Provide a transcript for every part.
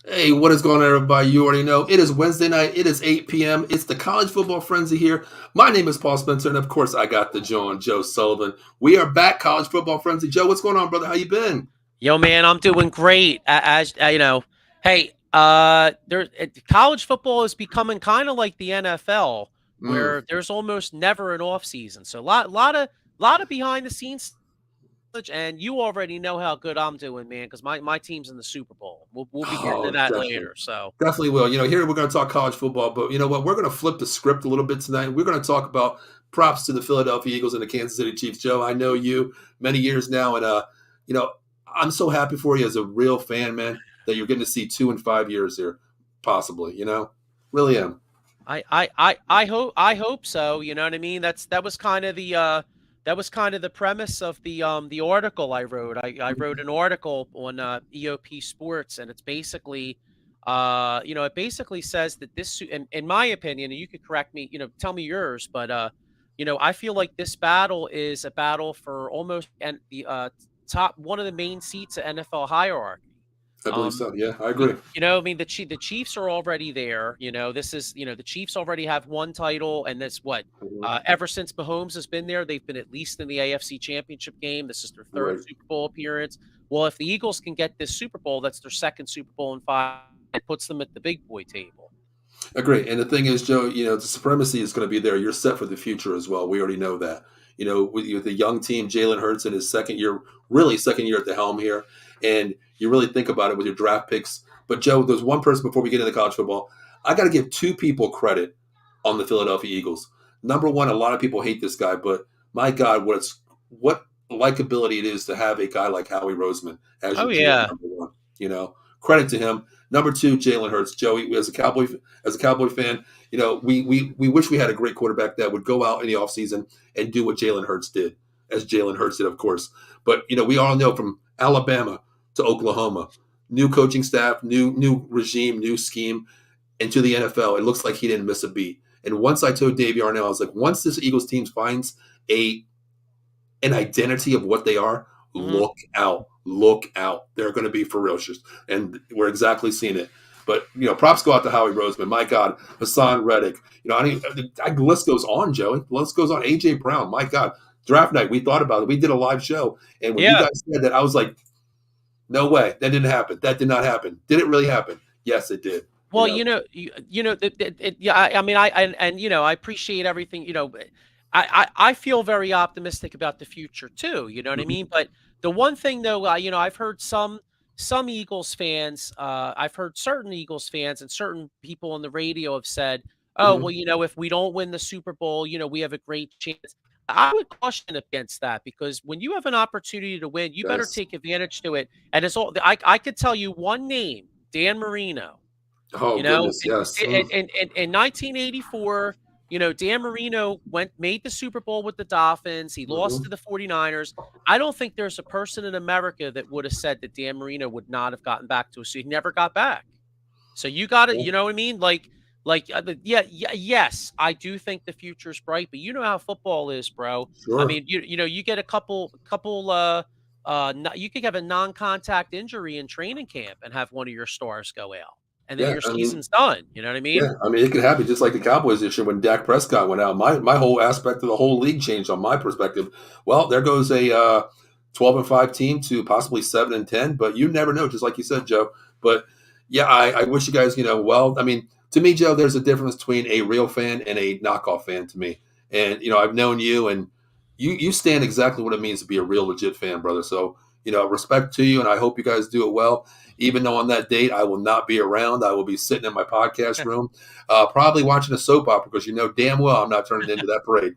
Hey, what is going on, everybody? You already know it is Wednesday night. It is 8 p.m. It's the College Football Frenzy here. My name is Paul Spencer, and of course, I got the Joe Sullivan. We are back, College Football Frenzy. Joe, what's going on, brother? How you been? Yo, man, I'm doing great. As you know, hey, college football is becoming kind of like the NFL, Mm. where there's almost never an off season. So lot of behind the scenes, and you already know how good I'm doing, man, because my team's in the Super Bowl. We'll be getting to Oh, that definitely. later. So Definitely will. Here we're going to talk college football, but you know what? We're going to flip the script a little bit tonight. We're going to talk about props to the Philadelphia Eagles and the Kansas City Chiefs. Joe, I know you many years now, and you know, I'm so happy for you as a real fan, man, that you're getting to see 2 and 5 years here, possibly. Really am. I hope so. You know what I mean? That was kind of the premise of the article I wrote. I wrote an article on EOP Sports, and it's basically it basically says that in my opinion, and you could correct me, tell me yours, but I feel like this battle is a battle for almost and the top one of the main seats of NFL hierarchy. I believe Um, so. Yeah, I agree. I mean, the Chiefs are already there. This is, the Chiefs already have one title, and this what Mhm. ever since Mahomes has been there, they've been at least in the AFC Championship game. This is their third Right. Super Bowl appearance. Well, if the Eagles can get this Super Bowl, that's their second Super Bowl in 5. It puts them at the big boy table. Agree. And the thing is, Joe, the supremacy is going to be there. You're set for the future as well. We already know that. With the young team, Jalen Hurts in his second year, really second year at the helm here. And you really think about it with your draft picks. But, Joe, there's one person before we get into college football. I got to give two people credit on the Philadelphia Eagles. Number one, a lot of people hate this guy, but my God, what likability it is to have a guy like Howie Roseman as Oh your GM yeah. number one. Credit to him. Number two, Jalen Hurts. Joey, as a Cowboy fan, we wish we had a great quarterback that would go out in the offseason and do what Jalen Hurts did, as Jalen Hurts did, of course. But we all know from Alabama to Oklahoma, new coaching staff, new regime, new scheme, into the NFL. It looks like he didn't miss a beat. And once I told Davey Arnell, I was like, once this Eagles team finds a an identity of what they are, hmm look out. Look out. They're going to be ferocious. And we're exactly seeing it. But, props go out to Howie Roseman. My God, Hassan Reddick. The list goes on, Joey. The list goes on. A.J. Brown. My God. Draft night, we thought about it. We did a live show. And when you Yeah. guys said that, I was like, no way. That didn't happen. That did not happen. Did it really happen? Yes, it did. You Well, know, yeah. I mean, I appreciate everything. I feel very optimistic about the future too. You know what I Mhm. mean? But the one thing though, I've heard some Eagles fans, I've heard certain Eagles fans and certain people on the radio have said, "Oh, well, Mhm. if we don't win the Super Bowl, we have a great chance." I would caution against that because when you have an opportunity to win, you better Yes. take advantage to it. And it's all I could tell you one name, Dan Marino. Oh, You know, goodness. Yes. in 1984, Dan Marino made the Super Bowl with the Dolphins. He lost to Mhm. the 49ers. I don't think there's a person in America that would have said that Dan Marino would not have gotten back to us. So he never got back. So you got to, Yeah, you know what I mean? Yes, I do think the future is bright, but you know how football is, bro. I sure. mean, you get a couple you could have a non-contact injury in training camp and have one of your stars go out, and then Yeah. your I mean, season's done. You know what I mean? Yeah, I mean, it could happen just like the Cowboys this year when Dak Prescott went out. My whole aspect of the whole league changed on my perspective. Well, there goes a 12-5 team to possibly 7-10, but you never know, just like you said, Joe. But yeah, I wish you guys, well, I mean, to me, Joe, there's a difference between a real fan and a knockoff fan to me. And, I've known you, and you stand exactly what it means to be a real legit fan, brother. So, respect to you, and I hope you guys do it well. Even though on that date I will not be around, I will be sitting in my podcast room, probably watching a soap opera because you know damn well I'm not turning into that parade.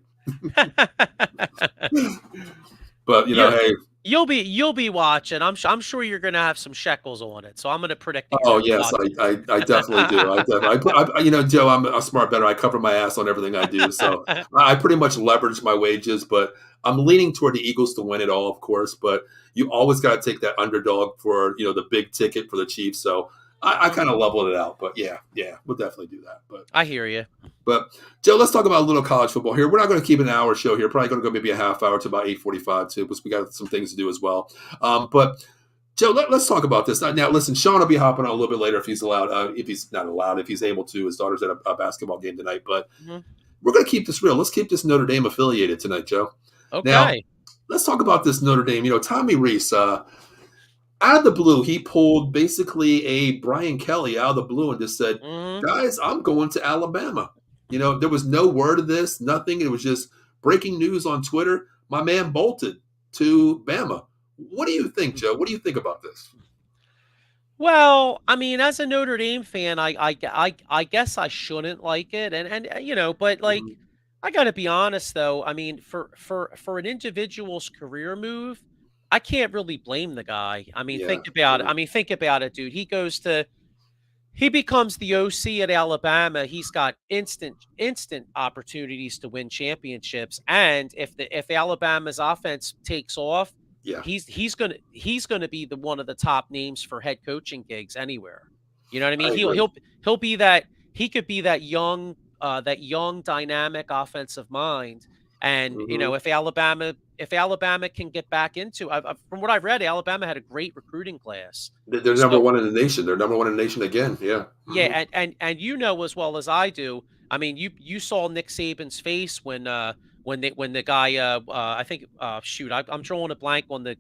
But you hey, you'll be watching. I'm sure you're gonna have some shekels on it. So I'm gonna predict that you're oh gonna be yes, watching. I definitely do. Joe, I'm a smart bettor. I cover my ass on everything I do, so I pretty much leverage my wages. But I'm leaning toward the Eagles to win it all, of course. But you always got to take that underdog for the big ticket for the Chiefs. So I Mhm. kind of leveled it out. But yeah, we'll definitely do that. I hear you. But Joe, let's talk about a little college football here. We're not going to keep an hour show here. Probably going to go maybe a half hour to about 8:45 too, because we got some things to do as well. But Joe, let's talk about this now. Listen, Sean will be hopping on a little bit later if he's allowed. If he's not allowed, if he's able to. His daughter's at a basketball game tonight. But Mhm. we're going to keep this real. Let's keep this Notre Dame affiliated tonight, Joe. Now, Okay. let's talk about this Notre Dame. Tommy Rees, out of the blue, he pulled basically a Brian Kelly out of the blue and just said, Mhm. guys, I'm going to Alabama. There was no word of this, nothing. It was just breaking news on Twitter. My man bolted to Bama. What do you think, Joe? What do you think about this? Well, I mean, as a Notre Dame fan, I guess I shouldn't like it, and but like, Mhm. I got to be honest though. I mean, for an individual's career move, I can't really blame the guy. I mean, Yeah, think about it. yeah, I mean, think about it, dude. He becomes the OC at Alabama. He's got instant opportunities to win championships. And if Alabama's offense takes off, yeah. he's gonna be the one of the top names for head coaching gigs anywhere. You know what I mean? I He'll agree. he'll he'll be that he could be that young dynamic offensive mind. And Hmm. if Alabama can get back into, from what I've read, Alabama had a great recruiting class. They're number So one in the nation. They're number one in the nation again. Yeah. yeah, Hmm. and you know as well as I do. I mean, you saw Nick Saban's face when the guy I think shoot I'm drawing a blank on the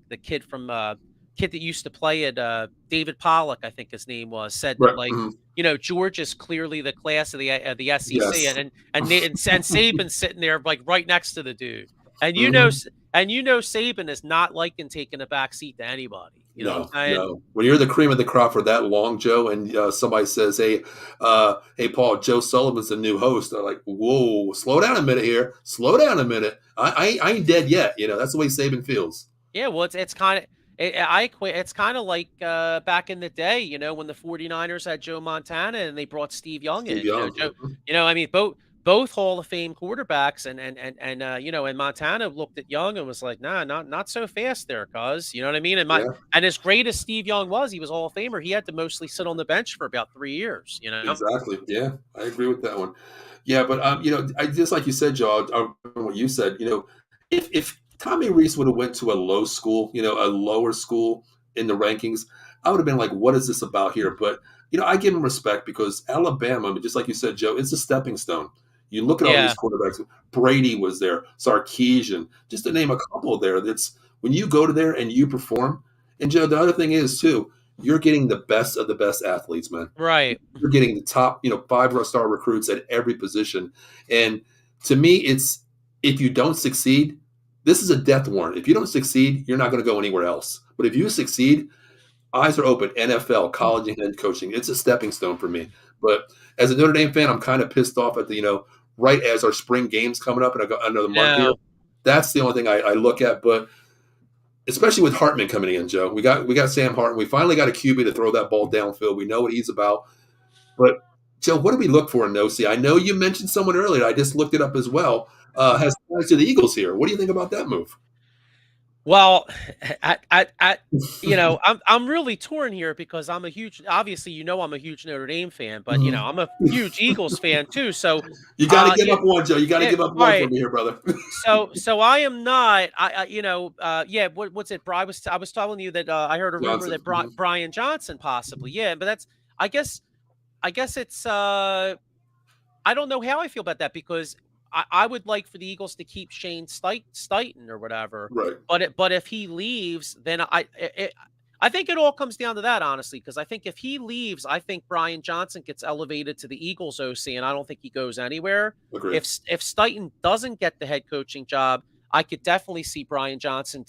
kid that used to play at David Pollock, I think his name was, said that Right. like Mhm. George is clearly the class of the SEC, Yes. and Saban's sitting there like right next to the dude, and Hmm. Saban is not liking taking a back seat to anybody. You know what No, I'm saying? no. When you're the cream of the crop for that long, Joe, and somebody says, hey, Paul, Joe Sullivan's the new host," they're like, "Whoa, slow down a minute here. Slow down a minute. I ain't dead yet." That's the way Saban feels. Yeah, well, it's kind of I equate it's kind of like back in the day, when the 49ers had Joe Montana and they brought Steve Young Steve in. Young. Joe, Mhm. I mean, both Hall of Fame quarterbacks, and Montana looked at Young and was like, "Nah, not so fast there, cuz." You know what I mean? Yeah, And as great as Steve Young was, he was Hall of Famer. He had to mostly sit on the bench for about 3 years, you know? exactly. Yeah, I agree with that one. Yeah, but I just like you said, Joe. What you said. If Tommy Reese would have went to a low school, a lower school in the rankings, I would have been like, "What is this about here?" But I give him respect because Alabama, just like you said, Joe, it's a stepping stone. You look at all Yeah. these quarterbacks. Brady was there, Sarkeesian, just to name a couple there. That's when you go to there and you perform. And Joe, the other thing is too, you're getting the best of the best athletes, man. Right. You're getting the top, 5-star recruits at every position. And to me, it's if you don't succeed, this is a death warrant. If you don't succeed, you're not going to go anywhere else. But if you succeed, eyes are open. NFL, college, and head coaching. It's a stepping stone for me. But as a Notre Dame fan, I'm kind of pissed off at the, right as our spring games coming up in another month here. No. That's the only thing I look at. But especially with Hartman coming in, Joe, we got Sam Hartman. We finally got a QB to throw that ball downfield. We know what he's about. But Joe, what do we look for in Nosy? I know you mentioned someone earlier. I just looked it up as well. Has ties to the Eagles here. What do you think about that move? Well, I'm really torn here because obviously, I'm a huge Notre Dame fan, but Mhm. I'm a huge Eagles fan too. So, You got to give yeah, up one, Joe. You got to yeah, give up all one for right. me here, brother. So I am not. Yeah. What's it? I was telling you that I heard a rumor Johnson. that Mhm. Brian Johnson possibly. Yeah, but I guess I guess it's I don't know how I feel about that because I would like for the Eagles to keep Shane Steichen or whatever. Right. But if he leaves, then I think it all comes down to that, honestly, because I think if he leaves, I think Brian Johnson gets elevated to the Eagles OC, and I don't think he goes anywhere. Agreed. If Steichen doesn't get the head coaching job, I could definitely see Brian Johnson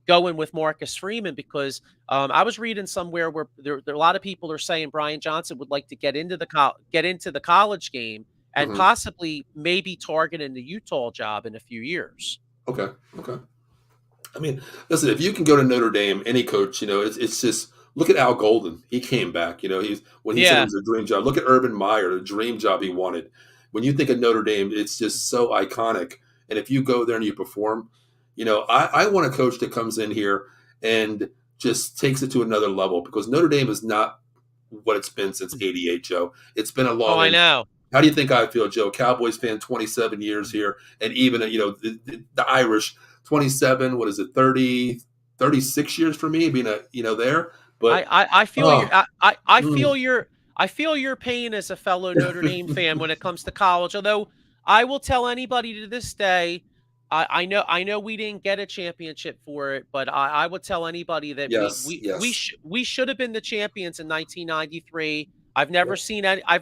going with Marcus Freeman, because I was reading somewhere where there a lot of people are saying Brian Johnson would like to get into the college game and Hmm. possibly maybe targeting the Utah job in a few years. Okay. Okay. I mean, listen, if you can go to Notre Dame, any coach, it's just look at Al Golden. He came back. When he said it Yeah, was a dream job. Look at Urban Meyer, the dream job he wanted. When you think of Notre Dame, it's just so iconic. And if you go there and you perform, I want a coach that comes in here and just takes it to another level, because Notre Dame is not what it's been since '88, Joe. It's been a oh, I long. know. How do you think I feel, Joe? Cowboys fan, 27 years here, and even the Irish, 27. What is it, 30, 36 years for me being there? But I feel your oh, mm, I feel your pain as a fellow Notre Dame fan when it comes to college. Although I will tell anybody to this day, I know we didn't get a championship for it, but I would tell anybody that yes, yes, we should have been the champions in 1993. yeah, I've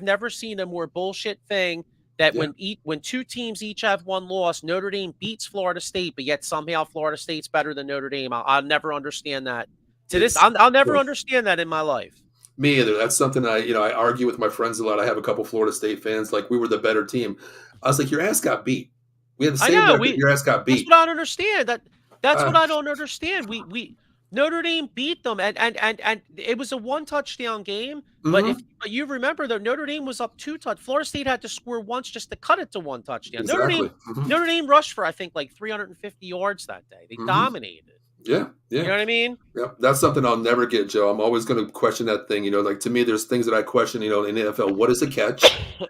never seen a more bullshit thing that yeah. when two teams each have one loss, Notre Dame beats Florida State, but yet somehow Florida State's better than Notre Dame. I'll never understand that. To this, It's I'll never understand that in my life. me either. That's something I argue with my friends a lot. I have a couple Florida State fans, like we were the better team. I was like, your ass got beat. We had the I same know record. Your ass got that's beat. what I don't understand. That's what Uh, I don't understand. We Notre Dame beat them, and it was a one touchdown game. mhm, But you remember though, Notre Dame was up two touch. Florida State had to score once just to cut it to one touchdown. exactly. Hmm. Notre Dame rushed for I think like 350 yards that day. They Hmm. dominated. Yeah, You yeah. know what I mean? Yeah, that's something I'll never get, Joe. I'm always going to question that thing. Like to me, there's things that I question. In the NFL, what is a catch,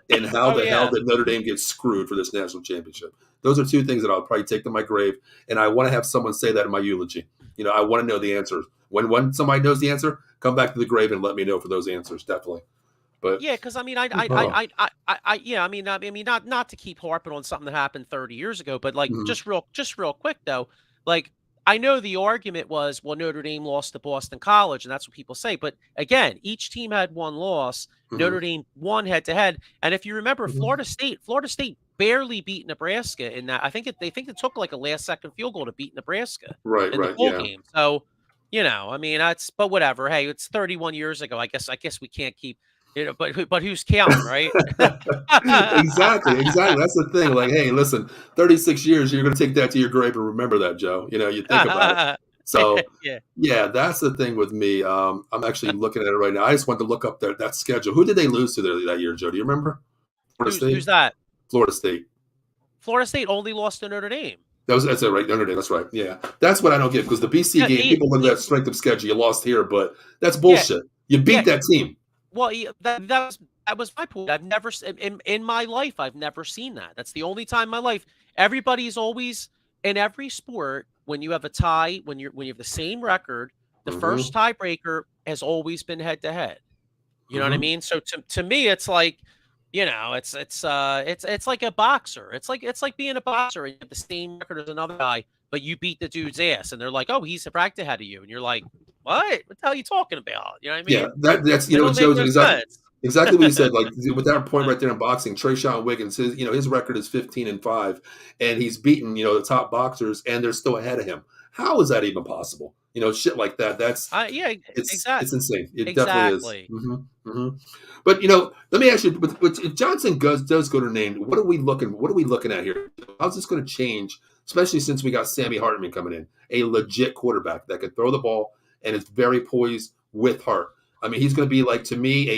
and how Oh the hell yeah. did Notre Dame get screwed for this national championship? Those are two things that I'll probably take to my grave, and I want to have someone say that in my eulogy. I want to know the answers. When somebody knows the answer, come back to the grave and let me know for those answers, definitely. But Yeah, because I mean, oh, yeah, I mean, not to keep harping on something that happened 30 years ago, but like mhm, just real quick though, like I know the argument was, well, Notre Dame lost to Boston College, and that's what people say. But again, each team had one loss. mhm, Notre Dame won head to head, and if you remember, mhm. Florida State barely beat Nebraska in that. They think it took like a last second field goal to beat Nebraska Right, in the right, bowl yeah. game. So, I mean, but whatever. Hey, it's 31 years ago. I guess we can't keep. But who's counting, right? Exactly, exactly. That's the thing. Like, hey, listen, 36 years, you're going to take that to your grave and remember that, Joe. You think about it. So, Yeah. yeah, that's the thing with me. I'm actually looking at it right now. I just wanted to look up that schedule. Who did they lose to that year, Joe? Do you remember? Florida Who's State. that? Florida State. Florida State only lost to Notre Dame. That's it, right? Notre Dame. That's right. Yeah, that's what I don't get, because the BC Yeah, game, people look at that strength of schedule. You lost here, but that's yeah, bullshit. You yeah. beat that team. Well, that was my point. I've never in my life I've never seen that. That's the only time in my life. Everybody's always in every sport when you have a tie, when you have the same record, the Hmm. first tiebreaker has always been head to head. You know what I Hmm. mean? So to me, it's like, it's like a boxer. It's like being a boxer and you have the same record as another guy, but you beat the dude's ass, and they're like, "Oh, he's ranked ahead of you," and you're like, "What? What the hell are you talking about?" You know what I Yeah, mean? that's It don't make Joe's no exactly sense. exactly what you said. Like with that point right there in boxing, Trayshawn Wiggins, his record is 15-5, and he's beaten the top boxers, and they're still ahead of him. How is that even possible? Shit like that. Yeah, It's insane. It definitely is. exactly. But let me ask you: if Johnson does go to name, what are we looking? What are we looking at here? How's this going to change? Especially since we got Sammy Hartman coming in, a legit quarterback that can throw the ball and is very poised with heart. I mean, he's going to be like, to me,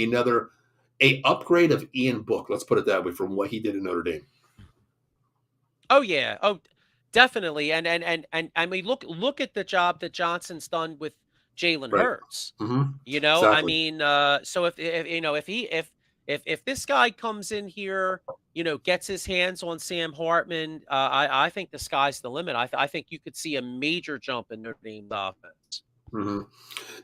a upgrade of Ian Book. Let's put it that way, from what he did in Notre Dame. Oh yeah. Oh, definitely. And I mean, look at the job that Johnson's done with Jalen Right. Hurts. Hmm. I Exactly. mean, so if this guy comes in here, gets his hands on Sam Hartman, I think the sky's the limit. I think you could see a major jump in Notre Dame's offense. Hmm.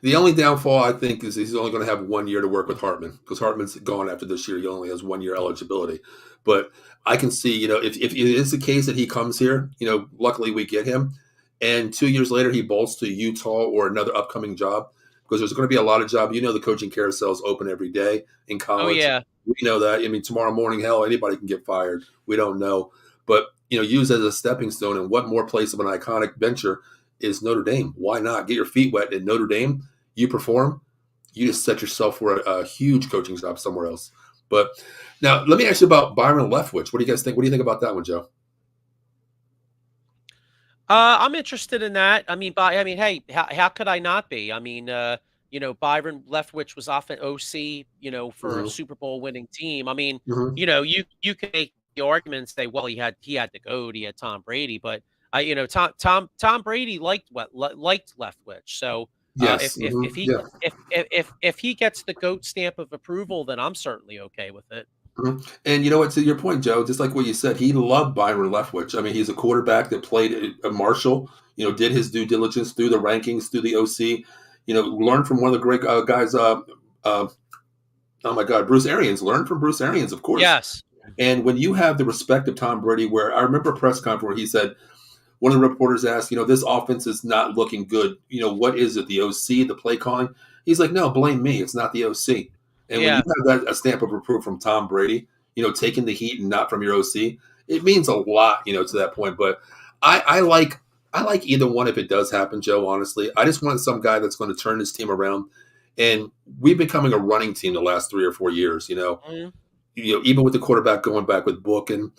The only downfall, I think, is he's only going to have 1 year to work with Hartman because Hartman's gone after this year. He only has 1 year eligibility. But I can see, if it is the case that he comes here, luckily we get him, and 2 years later he bolts to Utah or another upcoming job because there's going to be a lot of jobs. The coaching carousel is open every day in Oh college. yeah. We know that. I mean, tomorrow morning, hell, anybody can get fired. We don't know. But, use as a stepping stone, and what more place of an iconic venture is Notre Dame? Why not get your feet wet in Notre Dame? You perform, you just set yourself for a huge coaching job somewhere else. But now let me ask you about Byron Leftwich. What do you guys think? What do you think about that one, Joe? I'm interested in that. I mean, hey, how could I not be? Byron Leftwich was off at OC, for a Mm-hmm. Super Bowl winning team. I mean, Mm-hmm. you can make the argument and say, well, he had the goat, he had Tom Brady, but Tom Brady liked Leftwich. So Yes. Mm-hmm. Yeah. if he gets the goat stamp of approval, then I'm certainly okay with it. Mhm. And you know what? To your point, Joe, just like what you said, he loved Byron Leftwich. I mean, he's a quarterback that played at Marshall. Did his due diligence through the rankings, through the OC. Learned from one of the great guys. Uh, oh my God, Bruce Arians. Learned from Bruce Arians, of course. Yes. And when you have the respect of Tom Brady, where I remember a press conference where he said, one of the reporters asked, this offense is not looking good. What is it? The OC, the play calling? He's like, no, blame me. It's not the OC. And when you Yeah. have that a stamp of approval from Tom Brady, taking the heat and not from your OC, it means a lot, to that point. But I like either one if it does happen, Joe. Honestly, I just want some guy that's going to turn this team around. And we've been becoming a running team the last 3 or 4 years. Mhm. Even with the quarterback going back with Book and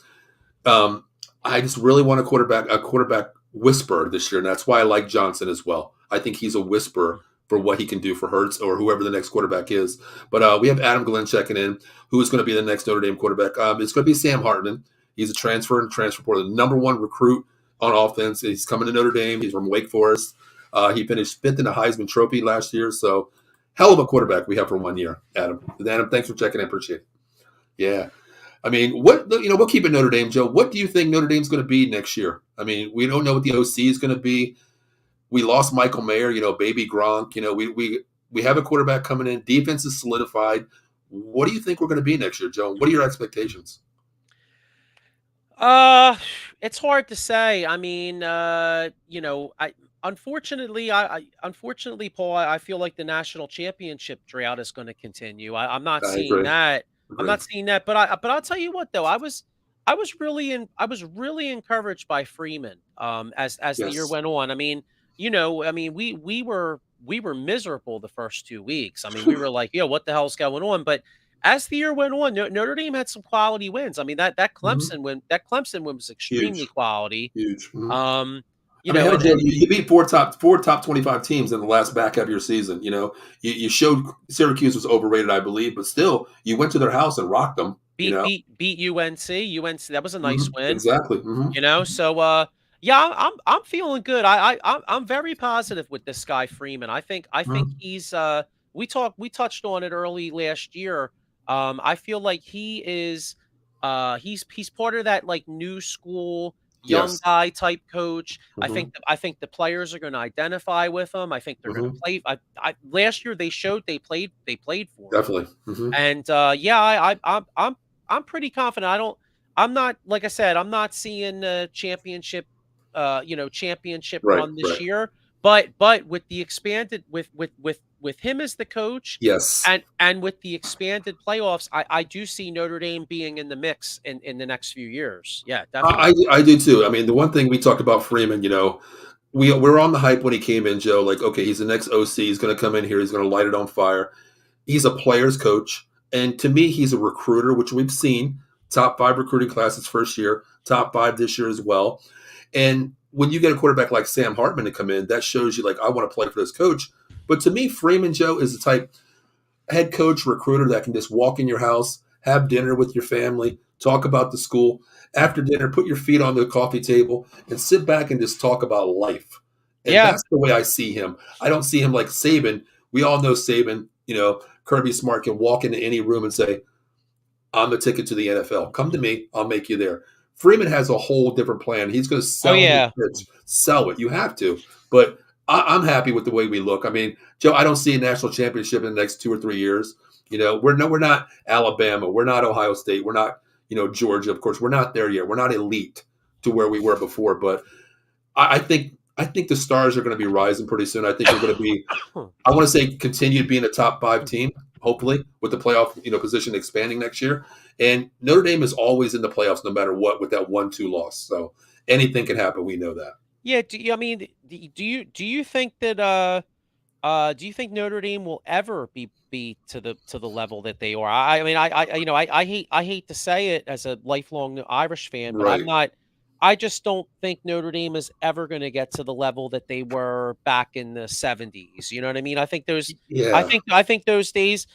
um, I just really want a quarterback whisperer this year, and that's why I like Johnson as well. I think he's a whisperer for what he can do for Hurts or whoever the next quarterback is. But we have Adam Glenn checking in, who is going to be the next Notre Dame quarterback. It's going to be Sam Hartman. He's a transfer and transfer portal, the number one recruit on offense. He's coming to Notre Dame. He's from Wake Forest. He finished fifth in the Heisman Trophy last year. So, hell of a quarterback we have for 1 year, Adam. Adam, thanks for checking in. Appreciate it. Yeah. I mean, we'll keep it Notre Dame, Joe. What do you think Notre Dame's going to be next year? I mean, we don't know what the OC is going to be. We lost Michael Mayer, baby Gronk. We have a quarterback coming in. Defense is solidified. What do you think we're going to be next year, Joe? What are your expectations? Uh, it's hard to say. I unfortunately, Paul, I feel like the national championship drought is going to continue. I'm not I seeing agree. that. I'm Agree. not seeing that. But I'll tell you what, though, I was really encouraged by Freeman. As the year Yes. went on. We were miserable the first 2 weeks. We were like, yo, what the hell's going on? But as the year went on, Notre Dame had some quality wins. Mhm. That Clemson win was extremely Huge. quality. Huge. Mhm. Um, I mean, hell, Joe, and you beat four top 25 teams in the last back half of your season. You showed Syracuse was overrated, I believe, but still, you went to their house and rocked them. beat UNC. That was a nice win. Exactly. So yeah, I'm feeling good. I'm very positive with this guy Freeman. I think Mhm. he's we touched on it early last year. I feel like he's part of that like new school young Yes. guy type coach. Mhm. I think the players are going to identify with him. I think they're going to Mhm. play. Last year they showed they played for him. Definitely. Mhm. And yeah, I'm pretty confident. I'm not like I said, I'm not seeing a championship Right. run this Right. year. But with the expanded with him as the coach Yes. and with the expanded playoffs, I do see Notre Dame being in the mix in the next few years. Yeah, I, definitely. I do too. I mean, the one thing we talked about Freeman, we're on the hype when he came in, Joe. Like, okay, he's the next OC. He's going to come in here. He's going to light it on fire. He's a player's coach, and to me, he's a recruiter, which we've seen. Top five recruiting classes first year, top five this year as well. And when you get a quarterback like Sam Hartman to come in, that shows you like I want to play for this coach. But to me, Freeman Joe is the type head coach recruiter that can just walk in your house, have dinner with your family, talk about the school. After dinner, put your feet on the coffee table and sit back and just talk about life. And Yeah. that's the way I see him. I don't see him like Saban. We all know Saban, Kirby Smart can walk into any room and say, I'm the ticket to the NFL. Come to me, I'll make you there. Freeman has a whole different plan. He's going to Oh sell his yeah. pitch, sell it. You have to. But I'm happy with the way we look. I mean, Joe, I don't see a national championship in the next 2 or 3 years. We're not Alabama, we're not Ohio State, we're not Georgia. Of course, we're not there yet. We're not elite to where we were before, but I think the stars are going to be rising pretty soon. I think we're going to be. I want to say continue being a top five team, hopefully, with the playoff position expanding next year. And Notre Dame is always in the playoffs, no matter what, with that 1-2 loss. So anything can happen. We know that. Yeah, I mean, do you think that do you think Notre Dame will ever be to the level that they are? I mean, I hate to say it as a lifelong Irish fan, but I'm Right. not. I just don't think Notre Dame is ever going to get to the level that they were back in the '70s. You know what I mean? I think those. Yeah. I think those days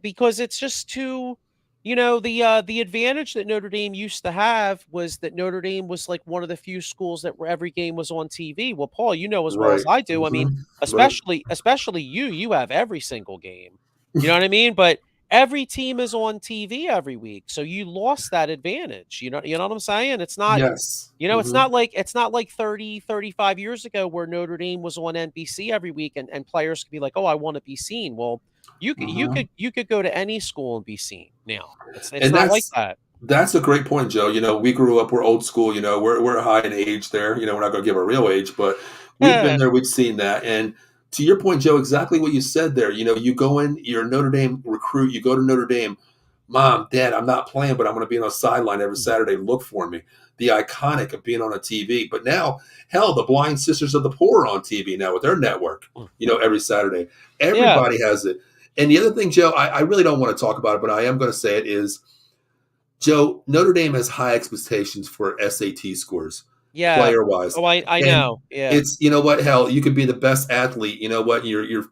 because it's just too. The advantage that Notre Dame used to have was that Notre Dame was like one of the few schools that where every game was on TV. Well, Paul, you know as well as Right. I do. I mean, Right. especially you have every single game. You know what I mean? But every team is on TV every week. So you lost that advantage. You know what I'm saying? It's not Yes. it's not like 30, 35 years ago where Notre Dame was on NBC every week and players could be like, "Oh, I want to be seen." Well, you could go to any school and be seen now. It's And not like that's that. that's a great point, Joe. We grew up, we're old school. We're high in age there. We're not going to give our real age, but we've been Eh, there. We've seen that. And to your point, Joe, exactly what you said there. You go in, you're a Notre Dame recruit. You go to Notre Dame. Mom, Dad, I'm not playing, but I'm going to be on a sideline every Saturday. Look for me. The iconic of being on a TV. But now, hell, the Blind Sisters of the Poor are on TV now with their network. Every Saturday. yeah, Everybody has it. And the other thing, Joe, I really don't want to talk about it, but I am going to say it is Joe, Notre Dame has high expectations for SAT scores, yeah. player wise. Oh, I And know. Yeah, it's, what, hell, you could be the best athlete. You know what? You're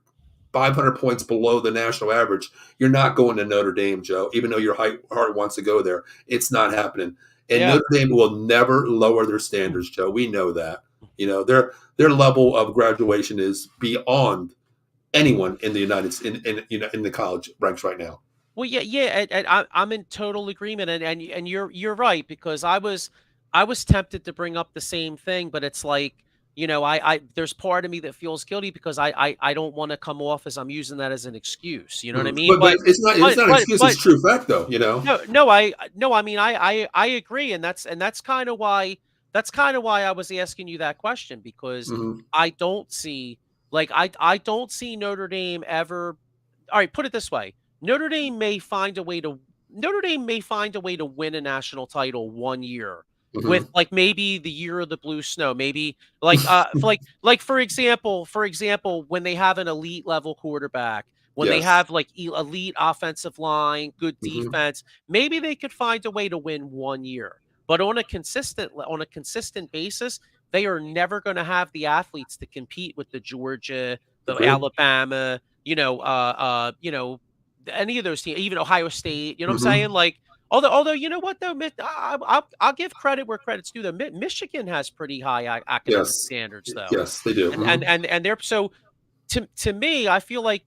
500 points below the national average. You're not going to Notre Dame, Joe, even though your heart wants to go there. It's not happening. And yeah. Notre Dame will never lower their standards, Joe. We know that. Their level of graduation is beyond anyone in the in the college ranks right now. Well, yeah, yeah, and I'm in total agreement, and you're right because I was tempted to bring up the same thing, but it's like I there's part of me that feels guilty because I don't want to come off as I'm using that as an excuse. You know what I Mhm. mean? But it's not an excuse. It's But a true fact, though. no, no, I mean, I agree, and that's kind of why I was asking you that question because Mhm. I don't see I don't see Notre Dame ever. All right, put it this way: Notre Dame may find a way to win a national title one year with Mhm. like maybe the year of the blue snow, maybe for example, when they have an elite level quarterback, when they Yes. have like elite offensive line, good Mhm. defense, maybe they could find a way to win one year. But on a consistent basis, they are never going to have the athletes to compete with the Georgia, the Agreed. Alabama, any of those teams, even Ohio State. You know what I'm saying? Mhm. Like, although you know what though, I'll give credit where credit's due. Though Michigan has pretty high academic Yes. standards, though, Yes, they do. and they're so to me, I feel like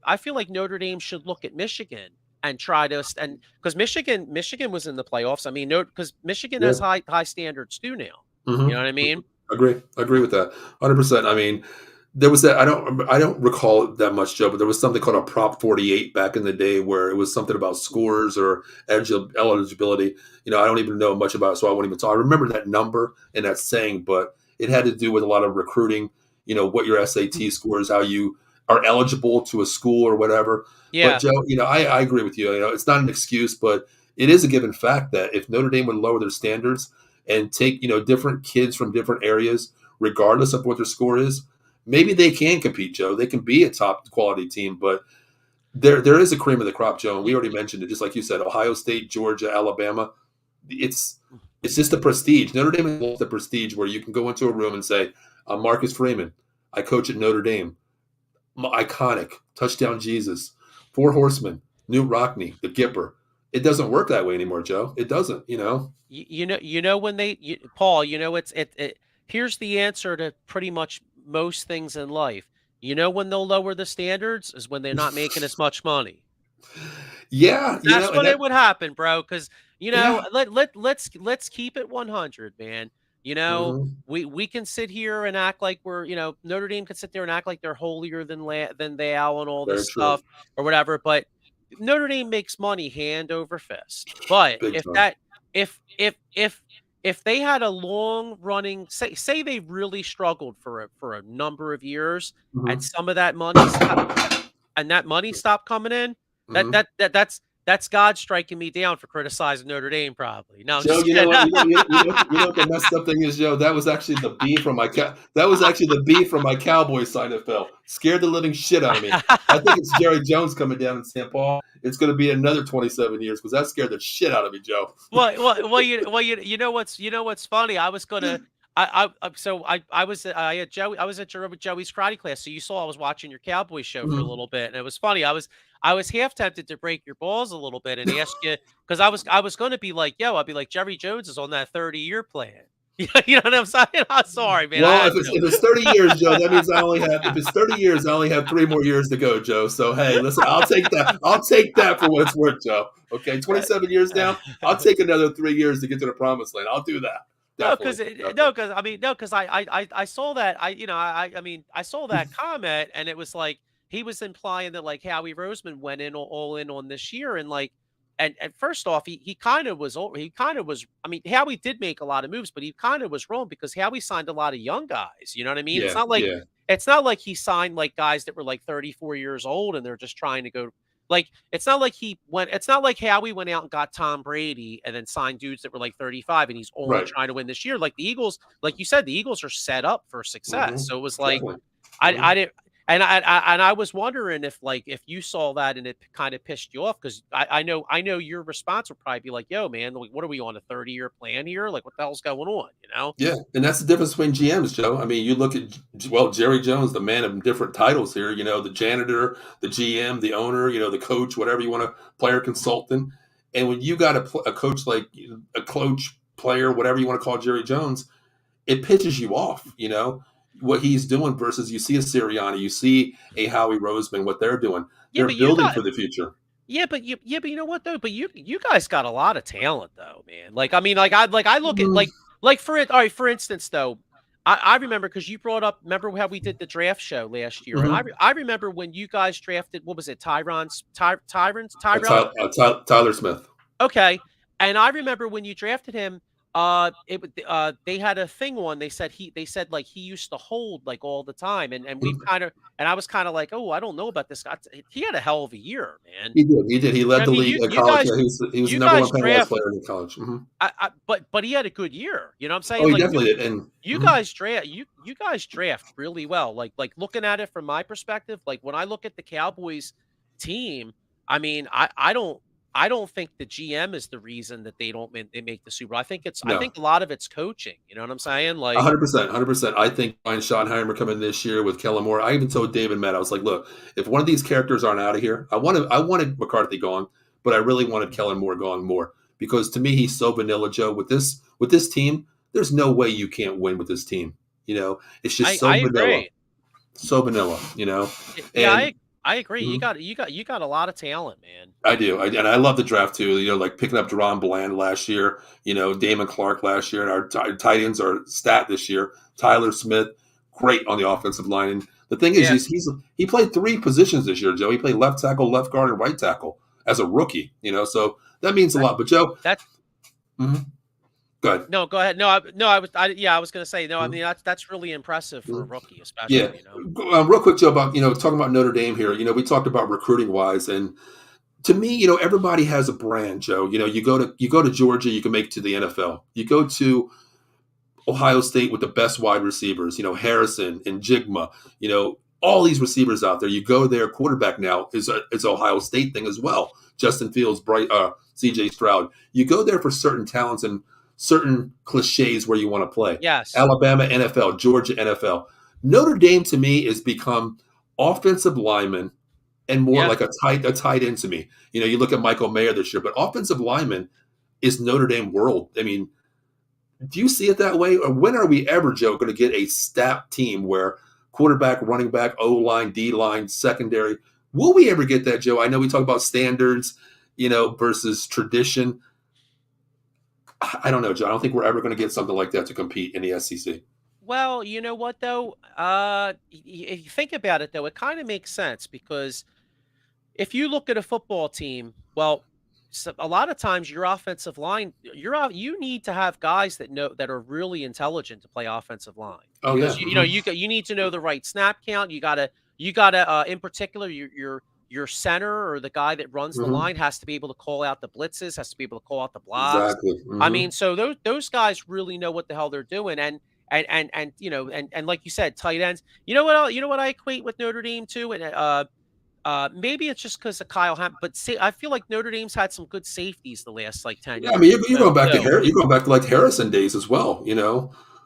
Notre Dame should look at Michigan and try to and because Michigan was in the playoffs. I mean, because Michigan Yeah. has high standards too now. You know Mhm. what I mean? Agree with that. 100%. I mean, there was that I don't recall it that much, Joe, but there was something called a Prop 48 back in the day where it was something about scores or eligibility. I don't even know much about it, so I won't even talk. I remember that number and that saying, but it had to do with a lot of recruiting, what your SAT scores, how you are eligible to a school or whatever. But Yeah, Joe, I agree with you. It's not an excuse, but it is a given fact that if Notre Dame would lower their standards and take, different kids from different areas, regardless of what their score is, maybe they can compete, Joe. They can be a top quality team, but there is a cream of the crop, Joe. And we you, already mentioned it, just like you said, Ohio State, Georgia, Alabama. It's it's just the prestige. Notre Dame has the prestige where you can go into a room and say, "I'm Marcus Freeman. I coach at Notre Dame. Iconic touchdown, Jesus, Four Horsemen, Newt Rockney, the Gipper." It doesn't work that way anymore, Joe. It doesn't. when Paul, here's the answer to pretty much most things in life. You know when they'll lower the standards is when they're not making as much money. Yeah, That's and when that it would happen, bro. Because yeah. let's keep it 100, man. You know, Mm-hmm. we can sit here and act like we're, Notre Dame can sit there and act like they're holier than thou and all this Very true. stuff or whatever. But Notre Dame makes money hand over fist. But Big time. if they had a long running, say they really struggled for a number of years, and Mm-hmm. some of that money and that money stopped coming in, Mm-hmm. that's God striking me down for criticizing Notre Dame. Probably. No, I'm Joe, just you know kidding. what? You know what the messed up thing is, Joe. That was actually the beef from that was actually the beef from my Cowboys side that fell. Scared the living shit out of me. I think it's Jerry Jones coming down in St. Paul. It's going to be another 27 years because that scared the shit out of me, Joe. You know what's funny? I was gonna, I had Joey, I was at Joey's karate class, so you saw I was watching your Cowboy show for a Mhm. little bit, and it was funny. I was half tempted to break your balls a little bit and ask you because I was gonna be like, yo, I'd be like, Jerry Jones is on that 30-year plan. You know what I'm saying? I'm sorry, man. I Well, had if it's to. if it's 30 years, Joe, that means if it's 30 years, I only have 3 more years to go, Joe. So hey, listen, I'll take that. I'll take that for what it's worth, Joe. Okay, 27 years now. I'll take another 3 years to get to the promised land. I'll do that. No, Definitely. because no, Definitely. because I mean, no, because I saw that I saw that comment, and it was like he was implying that like Howie Roseman went in all in on this year, and like and first off, he kind of was he kind of was. I mean, Howie did make a lot of moves, but he kind of was wrong because Howie signed a lot of young guys. You know what I mean? Yeah. Yeah. It's not like he signed like guys that were like 34 years old and they're just trying to go like, it's not like Howie went out and got Tom Brady and then signed dudes that were like 35 and he's only Right. trying to win this year. Like the Eagles, like you said, the Eagles are set up for success. Hmm. So it was like, Definitely. Hmm. I didn't, and I was wondering if like, if you saw that and it kind of pissed you off because I know your response would probably be like, yo, man, like, what are we on a 30-year plan here? Like, what the hell's going on? You know? Yeah, and that's the difference between GMs, Joe. I mean, you look at Jerry Jones, the man of different titles here. You know, the janitor, the GM, the owner. You know, the coach, whatever you want to, player consultant. And when you got a coach like a coach, player, whatever you want to call Jerry Jones, it pitches you off. You know what he's doing versus you see a Sirianni, you see a Howie Roseman, what they're doing. Yeah, They're but you building got for the future. but you know what though? But you guys got a lot of talent though, man. Like I mean, like I look at Mm, like for it. All right, for instance though, I remember because you brought up. Remember how we did the draft show last year, and mhm. I remember when you guys drafted. What was it? Tyrell. Tyler Smith. Okay, and I remember when you drafted him. They had a thing on. They said like he used to hold like all the time, and we've Mhm. kind of and I was kind of like, oh, I don't know about this guy. He had a hell of a year, man. He did. He did. He led I the mean, league you at you college. guys Yeah, he was the you number one guys penalized draft, player in college. Hmm. but he had a good year. You know what I'm Oh, saying? he Like definitely did. And you mhm. guys draft you guys draft really well. Like looking at it from my perspective, like when I look at the Cowboys team, I mean, I don't think the GM is the reason that they make the Super Bowl. I No, think a lot of it's coaching. You know what I'm saying? Like 100%, 100%. I think Brian Schottenheimer coming this year with Kellen Moore. I even told David Matt, I was like, look, if one of these characters aren't out of here, I wanted McCarthy gone, but I really wanted Kellen Moore gone more because to me he's so vanilla, Joe. With this team, there's no way you can't win with this team. It's just so I vanilla, agree. so vanilla. Yeah, And I agree. You mhm. got a lot of talent, man. I do, and I love the draft too. Like picking up Deron Bland last year. Damon Clark last year, and our tight ends are stat this year. Tyler Smith, great on the offensive line. And the thing is, Yeah, he played three positions this year, Joe. He played left tackle, left guard, and right tackle as a rookie. So that means a that lot. But Joe, that mhm, go ahead. no, go ahead. I was gonna say no. I mean Mhm, that's really impressive for a mhm. rookie, Yeah, especially. real quick, Joe, about talking about Notre Dame here. We talked about recruiting wise, and to me, everybody has a brand, Joe. You go to Georgia, you can make it to the NFL. You go to Ohio State with the best wide receivers, Harrison and Jigma, all these receivers out there. You go there, quarterback now is Ohio State thing as well. Justin Fields, CJ Stroud. You go there for certain talents and certain cliches where you want to play. Yes. Alabama NFL, Georgia NFL. Notre Dame to me has become offensive lineman and more Yeah. like a tight end to me. You look at Michael Mayer this year, but offensive lineman is Notre Dame world. I mean, do you see it that way? Or when are we ever, Joe, going to get a stat team where quarterback, running back, O line, D line, secondary? Will we ever get that, Joe? I know we talk about standards, versus tradition. I don't know, Joe. I don't think we're ever going to get something like that to compete in the SEC. Well, you know what though? If you think about it though, it kind of makes sense because if you look at a football team, well, a lot of times your offensive line, you need to have guys that are really intelligent to play offensive line Oh because yeah. you need to know the right snap count. You gotta in particular your center or the guy that runs the Hmm. line has to be able to call out the blitzes, has to be able to call out the blocks. Exactly. I mean, so those guys really know what the hell they're doing, and and like you said, tight ends. You know what I equate with Notre Dame too, and maybe it's just because of Kyle Ham, but see, I feel like Notre Dame's had some good safeties the last like 10 Yeah, I mean, years you're or going back to so. You're going back to like Harrison days as well.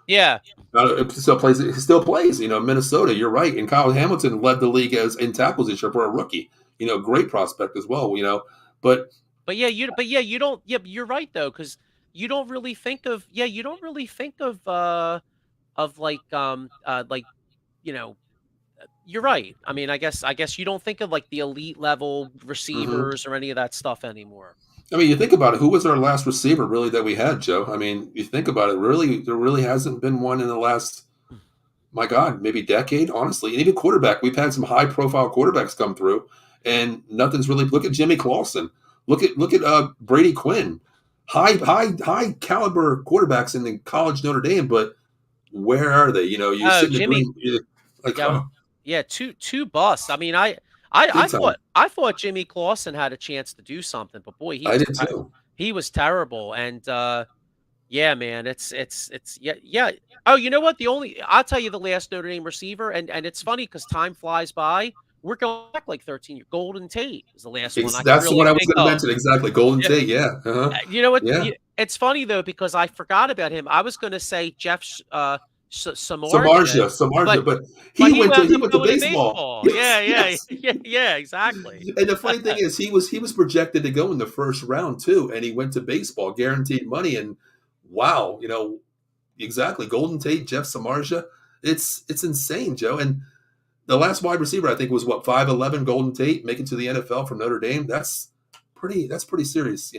Yeah. It still plays. He still plays. Minnesota. You're right. And Kyle Hamilton led the league as in tackles this year for a rookie. Great prospect as well. But You don't, yeah, but you're right though, because you don't really think of like, you know, you're right. I mean, I guess you don't think of like the elite level mhm. receivers or any of that stuff anymore. I mean, you think about it. Who was our last receiver really that we had, Joe? I mean, you think about it. Really, there really hasn't been one in the last, my God, maybe decade, honestly. And even quarterback, we've had some high profile quarterbacks come through, and nothing's really. Look at Jimmy Clausen. Look at Brady Quinn. High caliber quarterbacks in the college Notre Dame, but where are they? You Oh, sit in the Jimmy, green, you're like, yeah, oh, yeah, two busts. I mean, big I time. thought Jimmy Clausen had a chance to do something, but boy, I did too. he was terrible. And yeah, man, it's yeah, yeah. Oh, you know what? I'll tell you the last Notre Dame receiver, and it's funny because time flies by. We're going back like 13 years. Golden Tate is the last one I can That's the one really I was think going to of. mention. Exactly, Golden Yeah, Tate. Yeah, you know what? yeah. It's funny though because I forgot about him. I was going to say Jeff Samardzija, Samardzija, but but but he he went to wound he up went to going to baseball. baseball. Yes, Yeah, yeah, yes. yeah, yeah, exactly. And the funny thing is, he was projected to go in the first round too, and he went to baseball, guaranteed money. And wow, exactly, Golden Tate, Jeff Samardzija. It's insane, Joe. And the last wide receiver I think was what 5'11" Golden Tate making to the NFL from Notre Dame. That's pretty serious.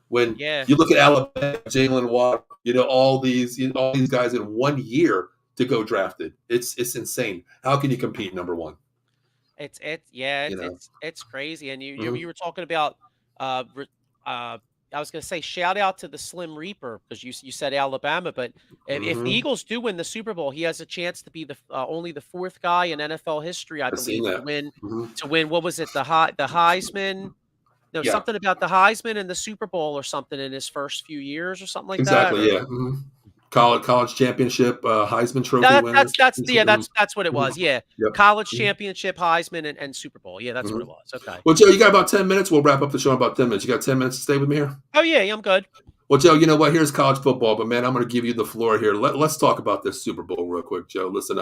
When Yeah. you look at Alabama, Jalen Watt, all these guys in 1 year to go drafted. It's insane. How can you compete number one? Yeah, You know. it's crazy. And you Hmm. were talking about uh I was going to say shout out to the Slim Reaper because you said Alabama, but if the Hmm. Eagles do win the Super Bowl, he has a chance to be the only the fourth guy in NFL history, I I've seen believe, to that. win Hmm. what was it, the Heisman? No, Yeah, something about the Heisman and the Super Bowl or something in his first few years or something like that. exactly. Or Yeah. College championship, Heisman Trophy winner. that's what it Mhm. was. Yeah, Yep. college Mhm. championship, Heisman, and Super Bowl. Yeah, that's what Mhm. it was. Okay. Well, Joe, you got about 10 minutes. We'll wrap up the show in about 10 minutes. You got 10 minutes to stay with me here. Oh yeah, I'm good. Well, Joe, you know what? Here's college football, but man, I'm going to give you the floor here. Let's talk about this Super Bowl real quick, Joe. Listen,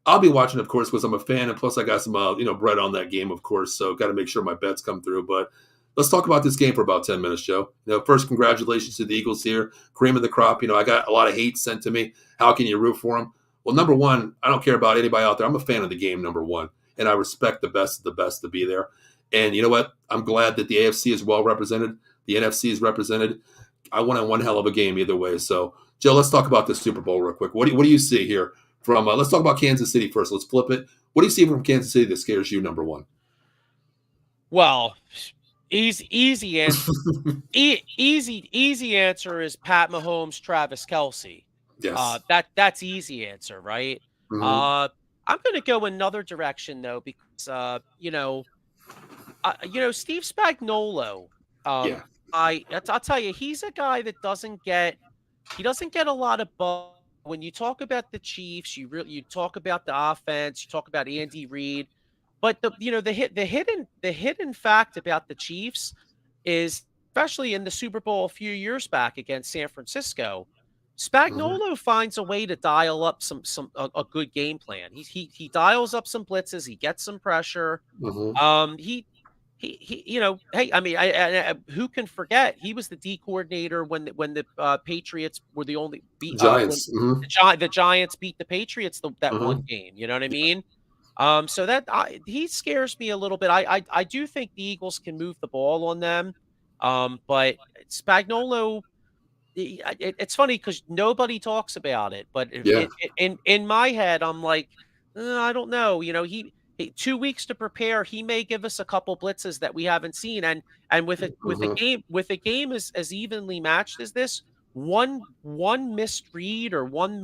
I'll be watching, of course, because I'm a fan, and plus I got some, bread on that game, of course. So got to make sure my bets come through. But let's talk about this game for about 10 minutes, Joe. First, congratulations to the Eagles here, cream of the crop. I got a lot of hate sent to me. How can you root for them? Well, number one, I don't care about anybody out there. I'm a fan of the game, number one, and I respect the best of the best to be there. And you know what? I'm glad that the AFC is well represented. The NFC is represented. I won one hell of a game either way. So, Joe, let's talk about the Super Bowl real quick. What do you see here from? Let's talk about Kansas City first. Let's flip it. What do you see from Kansas City that scares you? Number one. Well, easy answer. Easy answer is Pat Mahomes, Travis Kelsey. Yes. That's easy answer, right? Hmm. Uh, I'm going to go another direction though because Steve Spagnuolo. Um, Yeah. I'll tell you, he's a guy that doesn't get a lot of buzz. When you talk about the Chiefs, you talk about the offense, you talk about Andy Reid, but the hidden fact about the Chiefs is, especially in the Super Bowl a few years back against San Francisco, Hmm. Spagnuolo finds a way to dial up a good game plan. He dials up some blitzes, he gets some pressure. Hmm. Hey, I mean, who can forget? He was the D coordinator when the Patriots were the only when Giants. Hmm. the Giants beat the Patriots that one Hmm. game. You know what I mean? So he scares me a little bit. I do think the Eagles can move the ball on them, but Spagnuolo. it's funny because nobody talks about it, but Yeah, in my head, I'm like, I don't know. He 2 weeks to prepare. He may give us a couple blitzes that we haven't seen, and hmm with a game as evenly matched as this, one missed read or yeah. one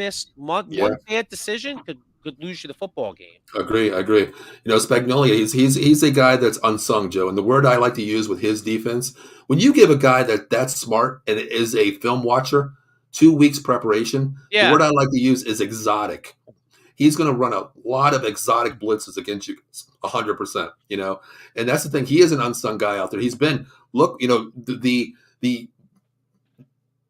bad decision could lose you the football game. Agree, I agree. Spagnolia, he's a guy that's unsung, Joe. And the word I like to use with his defense, when you give a guy that's smart and is a film watcher 2 weeks preparation, the Yeah. word I like to use is exotic. He's going to run a lot of exotic blitzes against you, 100%. And that's the thing. He is an unsung guy out there. He's been the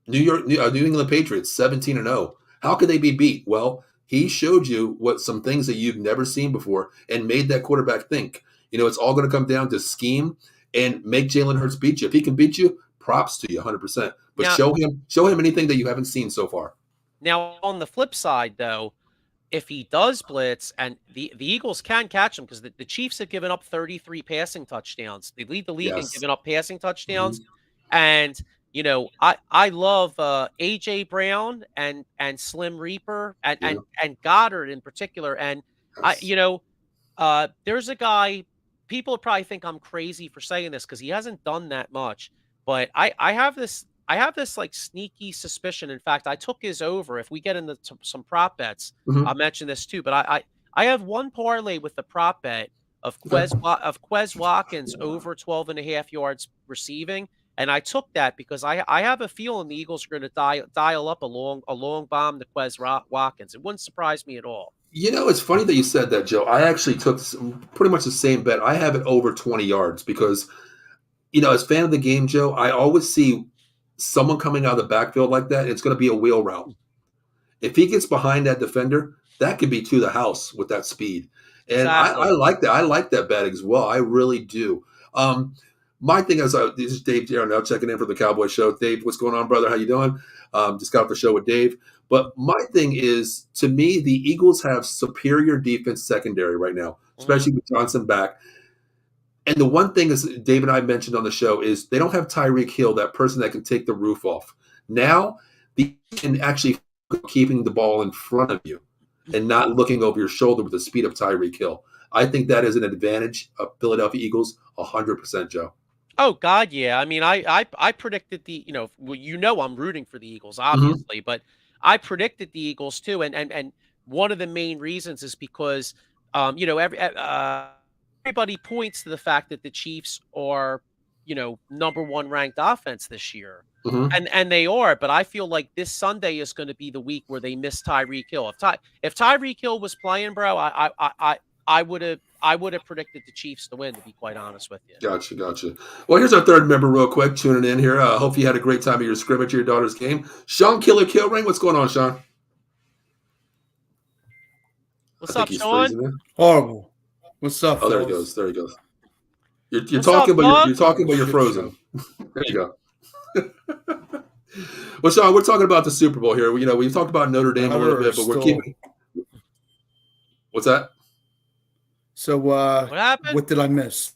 New England Patriots 17-0. How could they be beat? Well, he showed you some things that you've never seen before and made that quarterback think. It's all going to come down to scheme and make Jalen Hurts beat you. If he can beat you, props to you 100%. But Now, show him anything that you haven't seen so far. now on the flip side, though, if he does blitz and the Eagles can catch him because the Chiefs have given up 33 passing touchdowns. They lead the league in Yes. giving up passing touchdowns. Mhm. And I love AJ Brown and Slim Reaper Yeah. and Goddard in particular. And I Yes. you know there's a guy, people probably think I'm crazy for saying this because he hasn't done that much, but I have this like sneaky suspicion. In fact, I took his over. If we get into some prop bets, I'll Mhm. mention this too. But I have one parlay with the prop bet of Okay. Quez Watkins over 12.5 yards receiving. And I took that because I have a feeling the Eagles are going to dial up a long bomb to Watkins. It wouldn't surprise me at all. It's funny that you said that, Joe. I actually took pretty much the same bet. I have it over 20 yards because, as a fan of the game, Joe, I always see someone coming out of the backfield like that. It's going to be a wheel route. If he gets behind that defender, that could be to the house with that speed. And I Exactly. like that. I like that bet as well. I really do. Um, my thing is, this is Dave Darnell checking in for the Cowboy Show. Dave, what's going on, brother? How you doing? Just got off the show with Dave. But my thing is, to me, the Eagles have superior defense secondary right now, Mhm. especially with Johnson back. And the one thing is, Dave and I mentioned on the show is they don't have Tyreek Hill, that person that can take the roof off. Now, they can actually keeping the ball in front of you and not looking over your shoulder with the speed of Tyreek Hill. I think that is an advantage of Philadelphia Eagles, 100%, Joe. Oh God, yeah. I mean, I predicted I'm rooting for the Eagles, Mm-hmm. obviously, but I predicted the Eagles too, and one of the main reasons is because everybody points to the fact that the Chiefs are number one ranked offense this year, Mm-hmm. and they are, but I feel like this Sunday is going to be the week where they miss Tyreek Hill. If Tyreek Hill was playing, bro, I would have predicted the Chiefs to win. To be quite honest with you. Gotcha, gotcha. Well, here's our third member, real quick, tuning in here. Hope you had a great time at your scrimmage, your daughter's game. Sean Killer Kilring, what's going on, Sean? I What's think up, he's Sean? freezing there. Horrible. What's up, Oh, there he fellas? goes. There he goes. You're What's up, talking, but dog? you're talking, but you're Shit frozen. show. There you go. Well, Sean, we're talking about the Super Bowl here. We've talked about Notre Dame a little Better bit, but we're still. keeping. What's that? So, What happened? what did I miss?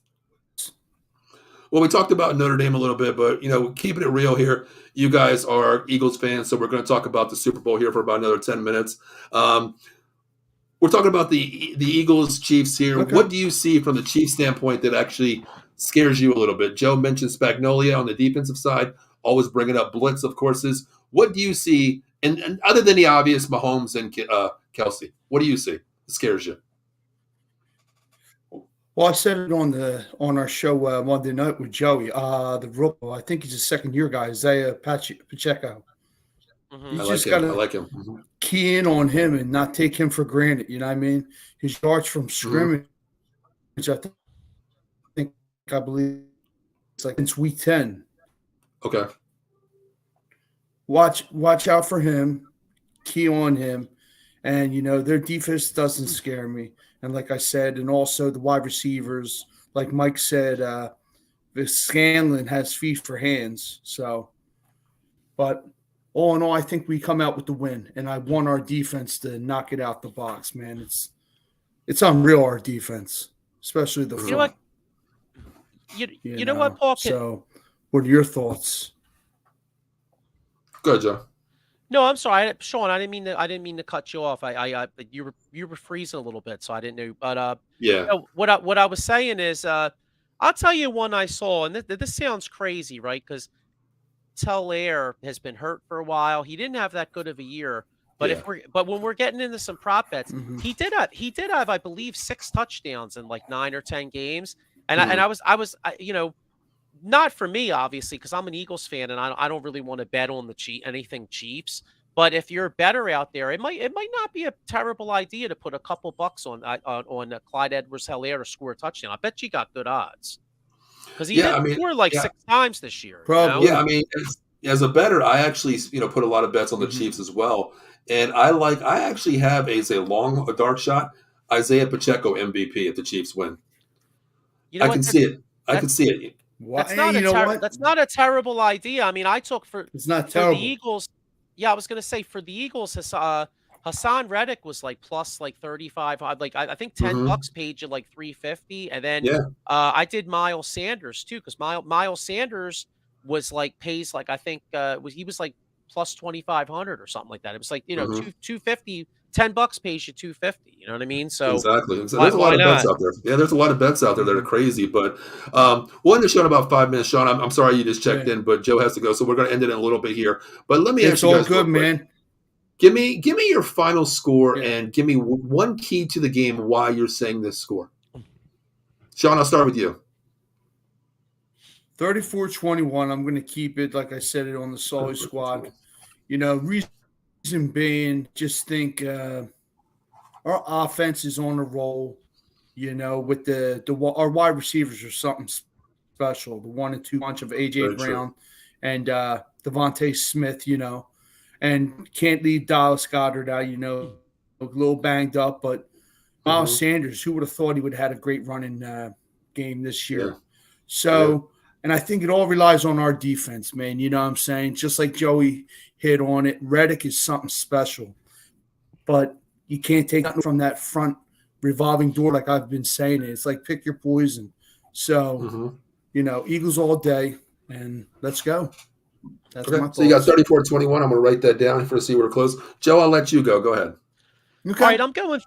Well, we talked about Notre Dame a little bit, but keeping it real here. You guys are Eagles fans, so we're going to talk about the Super Bowl here for about another 10 minutes. We're talking about the Eagles Chiefs here. Okay. What do you see from the Chiefs standpoint that actually scares you a little bit? Joe mentioned Spagnolia on the defensive side, always bringing up blitz, of course. What do you see, and other than the obvious Mahomes and Kelsey, what do you see that scares you? Well, I said it on our show Monday night with Joey. The rookie, I think he's a second year guy, Isaiah Pacheco. Hmm. You I like just him. got I to like him. Mm-hmm. key in on him and not take him for granted. You know what I mean? His yards from Mm-hmm. scrimmage, I believe it's like since week 10. Okay. Watch out for him, key on him, and their defense doesn't scare me. And like I said, and also the wide receivers, like Mike said, the Scanlon has feet for hands. So, but all in all, I think we come out with the win, and I want our defense to knock it out the box. Man, it's unreal, our defense, especially the Mhm. You know what? front. You know what, Paul? So, what are your thoughts? Go ahead, Joe. No, I'm sorry, Sean. I didn't mean to cut you off. You were freezing a little bit, so I didn't know. But Yeah. no, what I was saying is, I'll tell you one I saw, and this sounds crazy, right? Because Telaire has been hurt for a while. He didn't have that good of a year. But Yeah. but when we're getting into some prop bets, Mhm. he did have, I believe, 6 touchdowns in like 9 or 10 games. And Mhm. not for me, obviously, because I'm an Eagles fan and I don't really want to bet on anything Chiefs. But if you're a bettor out there, it might not be a terrible idea to put a couple bucks on Clyde Edwards-Helaire to score a touchdown. I bet you got good odds because he Yeah, did I mean, score like yeah. 6 times this year. Probably. Yeah, I mean, as a bettor, I actually, put a lot of bets on the Mhm. Chiefs as well. And I actually have a dark shot, Isaiah Pacheco MVP if the Chiefs win. You know I what? can see it. I can That's see it. Why? not You know what? that's not a terrible idea. I mean, I took It's not for the terrible. Eagles. Yeah, I was gonna say for the Eagles, Hassan Reddick was like plus like 35. I think Mhm. $10 paid you like 350, and then Yeah. I did Miles Sanders too because Miles Sanders was like pays like I think he was like plus 2,500 or something like that. It was like Mhm. 250. $10 pays you 250. You know what I mean? So Exactly. So why there's a lot of bets not? out there. Yeah, there's a lot of bets out there that are Mhm. crazy. But we'll end the show in about 5 minutes. Sean, I'm sorry you just checked Yeah. in, but Joe has to go, so we're going to end it in a little bit here. But let me It's ask you all guys real good, quick. man. Give me your final score Yeah. and give me one key to the game why you're saying this score. Sean, I'll start with you. 34-21. I'm going to keep it, like I said, it on the Sully squad. Reason being, just think our offense is on a roll. With our wide receivers are something special. The 1 and 2 bunch of AJ Very Brown true. and Devontae Smith. And can't leave Dallas Goedert out. A little banged up, but Miles Mhm. Sanders, who would have thought he would have had a great running game this year? Yeah. So, and I think it all relies on our defense, man. You know what I'm saying? Just like Joey hit on it, Reddick is something special, but you can't take nothing from that front revolving door, like I've been saying. It's like pick your poison. So, Mhm. Eagles all day, and let's go. That's my Okay. thoughts. So you got 34-21. I'm going to write that down for see where to close. Joe, I'll let you go. Go ahead. Okay. All right, I'm going.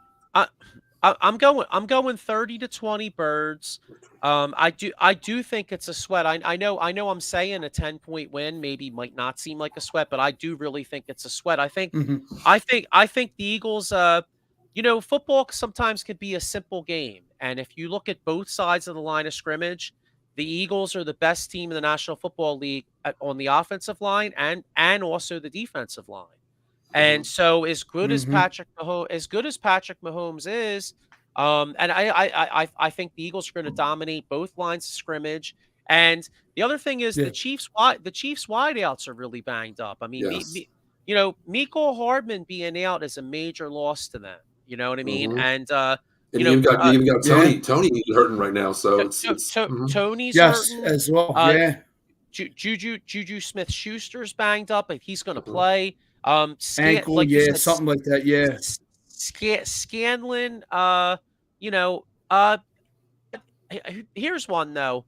I'm going 30-20 birds. I do think it's a sweat. I know I'm saying a 10-point win maybe might not seem like a sweat, but I do really think it's a sweat. I think the Eagles. Football sometimes can be a simple game, and if you look at both sides of the line of scrimmage, the Eagles are the best team in the National Football League on the offensive line and also the defensive line. And so, as good as Patrick Mahomes is, and I think the Eagles are going to dominate both lines of scrimmage. And the other thing is Yeah. the Chiefs wideouts are really banged up. I mean, Yes. Mecole Hardman being out is a major loss to them. You know what I mean? Mhm. And And you even got Yeah. Tony hurting right now. So it's Tony's Yes, hurting. as well. Yeah. Juju Smith-Schuster's banged up, but he's going to Mhm. play. Ankle, Like you said, something like that. Yeah. Scanlon. Here's one though.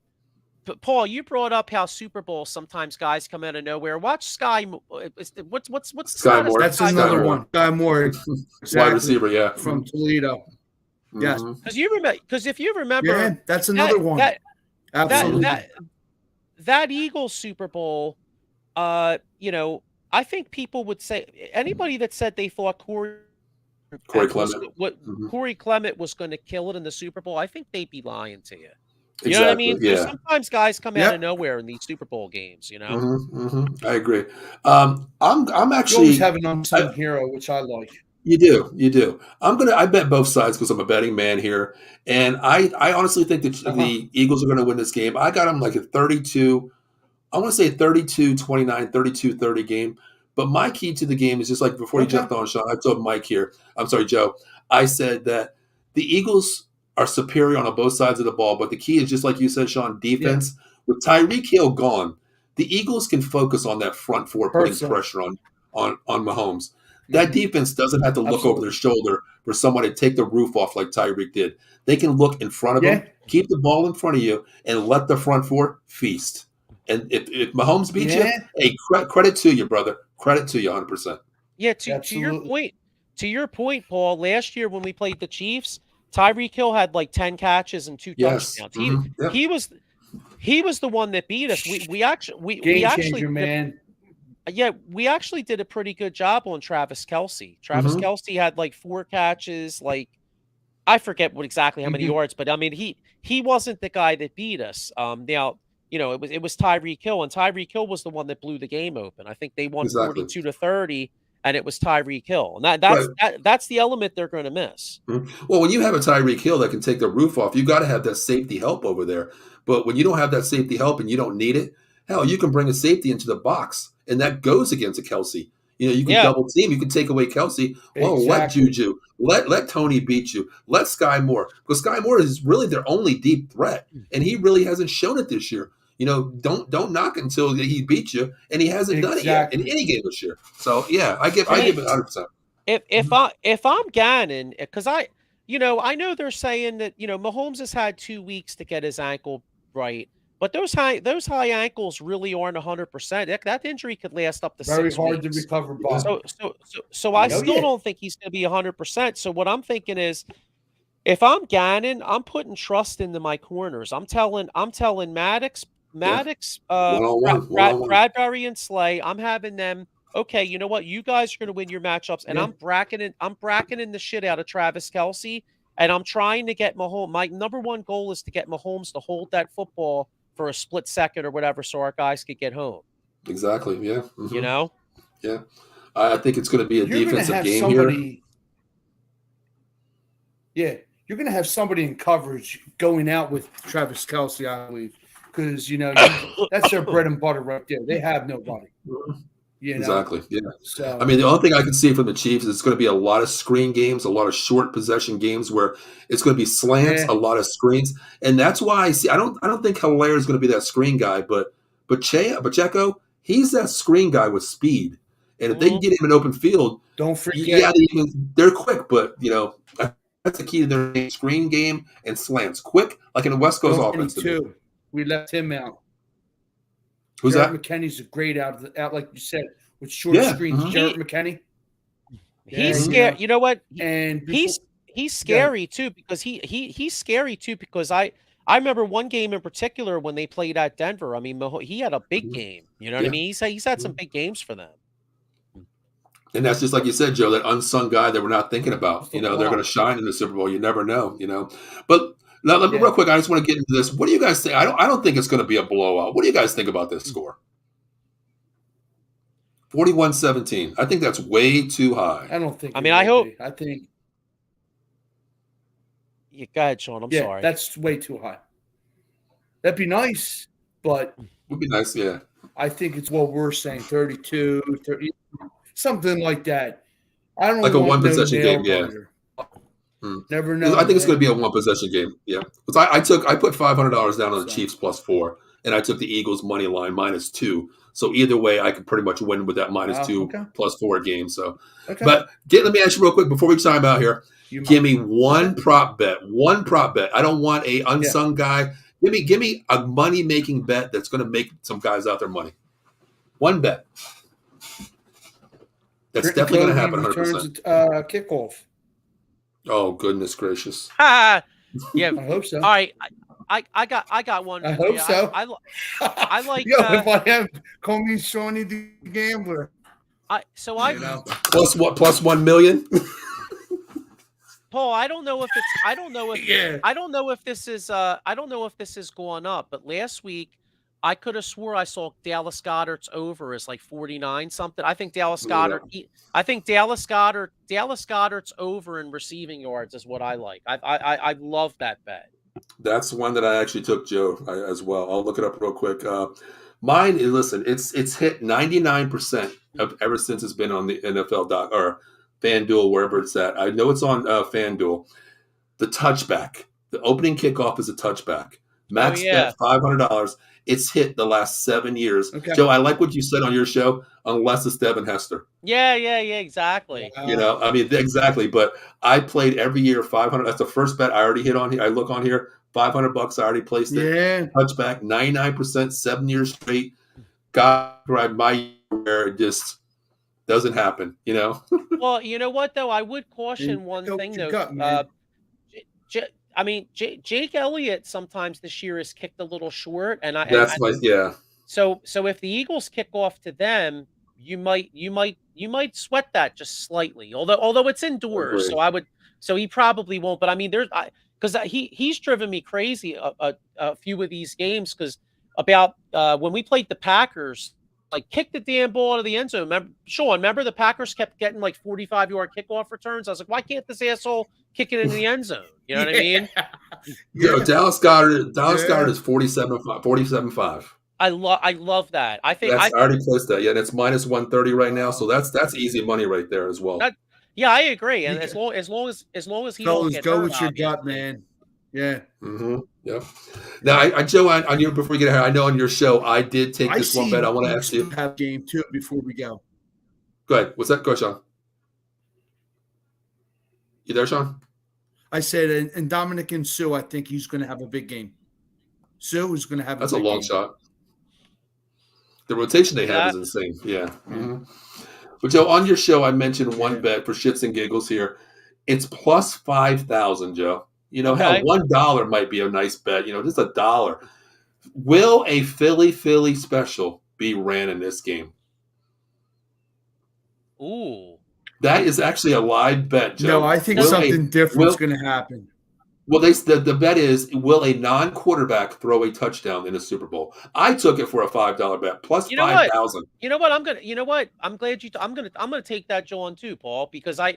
Paul, you brought up how Super Bowl sometimes guys come out of nowhere. Watch Sky. What's the Sky status Moore. of That's Sky another Moore? one. Sky Moore. Wide Exactly. receiver, yeah. From Toledo. Yes. Mhm. Because if you remember, Yeah, that's another one. Absolutely. that Eagles Super Bowl, I think people would say anybody that said they thought Corey Clement. Mhm. Corey Clement was going to kill it in the Super Bowl, I think they'd be lying to you. You know what I Exactly. mean? So Yeah. sometimes guys come out Yep. of nowhere in these Super Bowl games. I agree. I'm You always actually. have an unsung hero, which I like. You do. I bet both sides because I'm a betting man here, and I honestly think that the Eagles are going to win this game. I got them like a 32. I want to say 32-29, 32-30 game. But my key to the game is just like before you jumped on, Sean. I told Mike here. I'm sorry, Joe. I said that the Eagles are superior on both sides of the ball, but the key is just like you said, Sean. Defense with Tyreek Hill gone, the Eagles can focus on that front four, putting pressure on Mahomes. That defense doesn't have to look over their shoulder for someone to take the roof off like Tyreek did. They can look in front of them, keep the ball in front of you, and let the front four feast. And if Mahomes beats you, hey, credit to you, brother. Credit to you 100%. Yeah, to your point, Paul, last year when we played the Chiefs, Tyreek Hill had like 10 catches and 2 Yes. touchdowns. Yep. He was the one that beat us. We actually Game changer, man. we actually did a pretty good job on Travis Kelce. Travis Kelce had like 4 catches, like I forget exactly how many yards, but I mean he wasn't the guy that beat us. Now, it was Tyreek Hill, and Tyreek Hill was the one that blew the game open. I think they won Exactly. 42-30, and it was Tyreek Hill. And that's the element they're going to miss. Well, when you have a Tyreek Hill that can take the roof off, you got to have that safety help over there. But when you don't have that safety help and you don't need it, hell, you can bring a safety into the box, and that goes against a Kelce. You can double team. You can take away Kelce. Well, let Juju, let Tony beat you. Let Sky Moore, because Sky Moore is really their only deep threat, and he really hasn't shown it this year. Don't knock until he beats you, and he hasn't done it yet in any game this year. So yeah, I give it 100%. If I'm Gannon, because I know they're saying that Mahomes has had 2 weeks to get his ankle right. But those high ankles really aren't 100%. That injury could last up to 6 weeks. Very hard to recover, Bob. So I still don't think he's going to be 100%. So what I'm thinking is, if I'm Gannon, I'm putting trust into my corners. I'm telling Maddox, Bradbury, and Slay. I'm having them. Okay, you know what? You guys are going to win your matchups, and I'm bracketing the shit out of Travis Kelce, and I'm trying to get Mahomes. My number one goal is to get Mahomes to hold that football for a split second or whatever, so our guys could get home. Exactly. Yeah. Yeah. I think it's going to be a defensive game here. Yeah, you're going to have somebody in coverage going out with Travis Kelce, I believe, because that's their bread and butter right there. They have nobody. Exactly. Yeah. So I mean, the only thing I can see from the Chiefs is it's going to be a lot of screen games, a lot of short possession games where it's going to be slants, a lot of screens, and that's why I see. I don't think Hilaire is going to be that screen guy, but Pacheco, he's that screen guy with speed, and if they can get him in open field, don't forget. Yeah, they're quick, but that's the key to their screen game and slants, quick, like in the West Coast offense. Too. We left him out. Who's Jarrett that? McKinney's a great out like you said, with short screens. Jarrett McKinney. He's scary. You know what? And he's scary too, because he's scary too, because I remember one game in particular when they played at Denver. I mean, he had a big game. You know what I mean? He's had some big games for them. And that's just like you said, Joe, that unsung guy that we're not thinking about. They're going to shine in the Super Bowl. You never know. But now, let me real quick. I just want to get into this. What do you guys think? I don't think it's going to be a blowout. What do you guys think about this score? 41-17. I think that's way too high. I don't think. I hope. I think. Yeah, go ahead, Sean. I'm sorry. That's way too high. That'd be nice, but would be nice. Yeah. I think it's what we're saying: 32, 30, something like that. I don't like a one possession game. Yeah. Never know. I think it's going to be a one possession game. Yeah, because I put $500 down on the Chiefs +4, and I took the Eagles money line -2. So either way, I could pretty much win with that -2 +4 game. So, but let me ask you real quick before we time out here. Give me one prop bet. One prop bet. I don't want a unsung guy. Give me a money making bet that's going to make some guys out their money. One bet. That's definitely going to happen. 100%. Kickoff. Oh, goodness gracious. Yeah. I hope so. All right. I got one. I hope so. I like if I have, call me Shawnee the Gambler. Plus what? Plus 1 million? Paul, I don't know if this is going up, but last week I could have swore I saw Dallas Goedert's over is like 49 something. I think Dallas Goedert's over in receiving yards is what I like. I love that bet. That's one that I actually took, Joe, as well. I'll look it up real quick. Mine is, listen, it's hit 99% of ever since it's been on the NFL or FanDuel, wherever it's at. I know it's on FanDuel. The touchback, the opening kickoff is a touchback. Max bet $500. It's hit the last 7 years. Okay. Joe, I like what you said on your show, unless it's Devin Hester. Yeah, exactly. Exactly. But I played every year $500. That's the first bet I already hit on here. I look on here, $500. I already placed it. Yeah. Touchback, 99%, 7 years straight. God, my year just Doesn't happen, you know. Well, you know what though? I would caution And one go with thing your though. gut, man. I mean, Jake Elliott sometimes this year is kicked a little short, and That's my yeah. so if the Eagles kick off to them, you might sweat that just slightly. Although it's I indoors, agree. so he probably won't. But I mean, because he's driven me crazy a few of these games because about when we played the Packers, like kick the damn ball out of the end zone. Remember the Packers kept getting like 45-yard kickoff returns. I was like, why can't this asshole kick it into the end zone? You know what I mean? Yo, Dallas Goddard Yeah. is 47.5. I love that. I That's I already placed that. Yeah, that's minus 130 right now. So Wow. that's easy money right there as well. Yeah, I agree. And You as got- long as he don't Fellas, get go hurt, with your gut, obviously. man. Yeah. Yep. Now, Joe, on your before we get ahead, I know on your show I did take I this one see bet. I want to you ask you. have game too before we go. Go ahead. What's that? Go, Sean. You there, Sean? I said, and Dominic and Sue, I think he's going to have a big game. Sue is going to have That's a a big long game. shot. The rotation they have Yeah. is insane. Yeah. But Joe, on your show, I mentioned one bet for shits and giggles here. It's plus 5,000, Joe. You know, hell, Okay. $1 might be a nice bet. You know, just $1. Will a Philly special be ran in this game? Ooh. That is actually a live bet, Joe. No, I think Will something different is going to happen. Well, the bet is, will a non-quarterback throw a touchdown in a Super Bowl? I took it for a $5 bet, plus You know what? 5,000. You know what? I'm glad I'm gonna take that John too, Paul, because I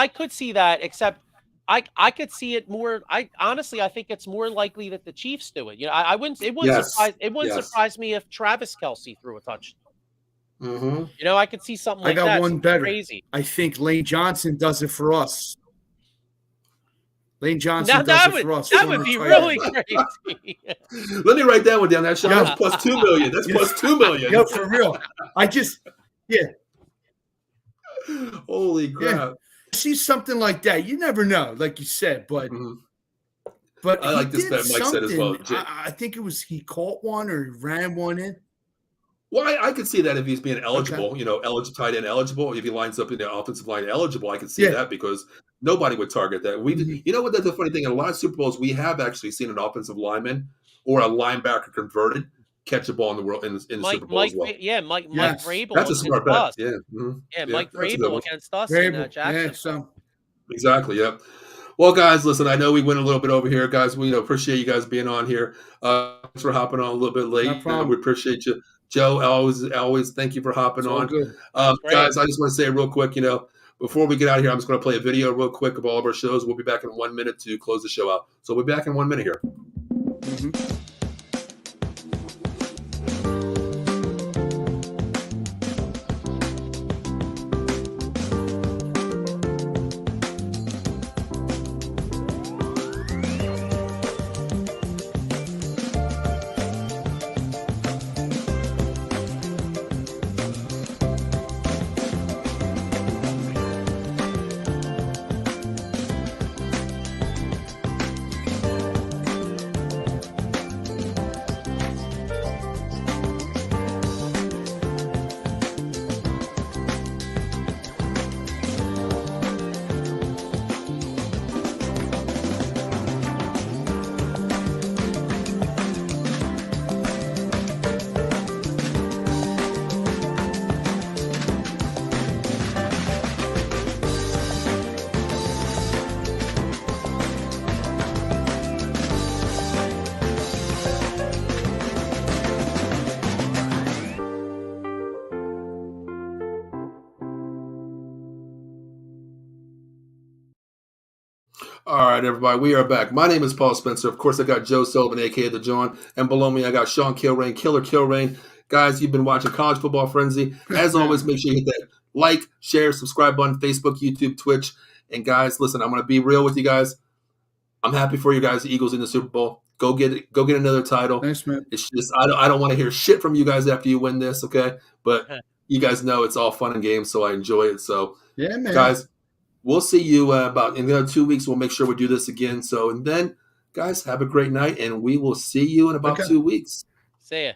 could see that, except I could see it more. I think it's more likely that the Chiefs do it. You know, it wouldn't Yes. surprise me if Travis Kelce threw a touchdown. Mm-hmm. You know, I could see something I like got that. one Something better. crazy. I think Lane Johnson does it for us. Lane Johnson Now does it for us. that would be really crazy. Let me write that one down. That Sean, Yeah. that's plus 2 million. That's plus 2 million. Yo, for real. Holy crap. See something like that. You never know, like you said, but I like this bet Mike said as well. I think it was he caught one or ran one in. Well, I could see that if he's being eligible, you know, tight end eligible. If he lines up in the offensive line eligible, I could see that because nobody would target that. You know what? That's the funny thing. In a lot of Super Bowls, we have actually seen an offensive lineman or a linebacker converted catch a ball in the Super Bowl as well. Mike Vrabel. That's a smart bet. Us. Yeah. Yeah, Mike Vrabel against us in Jacksonville. Exactly. Yep. Well, guys, listen, I know we went a little bit over here, guys. We appreciate you guys being on here. Thanks for hopping on a little bit late. No problem. We appreciate you. Joe, always thank you for hopping on. Good. Guys, I just want to say real quick, before we get out of here, I'm just going to play a video real quick of all of our shows. We'll be back in 1 minute to close the show out. So we'll be back in 1 minute here. Mm-hmm. All right, everybody, we are back. My name is Paul Spencer. Of course, I got Joe Sullivan, a.k.a. The John. And below me, I got Sean Kilrain, Killer Kilrain. Guys, you've been watching College Football Frenzy. As always, make sure you hit that like, share, subscribe button, Facebook, YouTube, Twitch. And guys, listen, I'm going to be real with you guys. I'm happy for you guys, the Eagles in the Super Bowl. Go get it. Go get another title. Thanks, man. It's just I don't want to hear shit from you guys after you win this, okay? But you guys know it's all fun and games, so I enjoy it. So, yeah, man. Guys, we'll see you about in another 2 weeks. We'll make sure we do this again. So, and then, guys, have a great night, and we will see you in about 2 weeks. See ya.